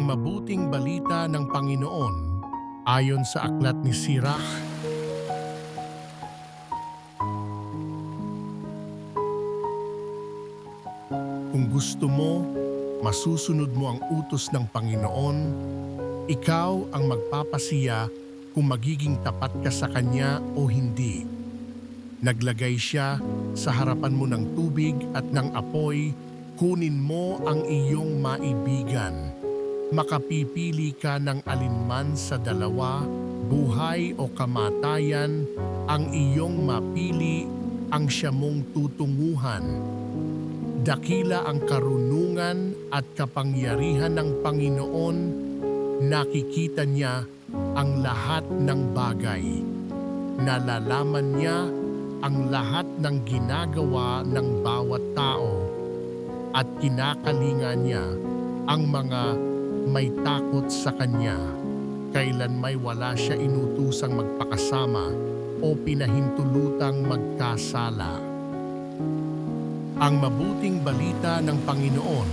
Ang mabuting balita ng Panginoon ayon sa aklat ni Sirach. Kung gusto mo, masusunod mo ang utos ng Panginoon, ikaw ang magpapasiya kung magiging tapat ka sa Kanya o hindi. Naglagay siya sa harapan mo ng tubig at ng apoy, kunin mo ang iyong maibigan. Makapipili ka ng alinman sa dalawa, buhay o kamatayan, ang iyong mapili ang siya mong tutunguhan. Dakila ang karunungan at kapangyarihan ng Panginoon, nakikita niya ang lahat ng bagay. Nalalaman niya ang lahat ng ginagawa ng bawat tao at kinakalinga niya ang mga may takot sa Kanya. Kailan may wala siya inutusang magpakasama o pinahintulutang magkasala. Ang mabuting balita ng Panginoon.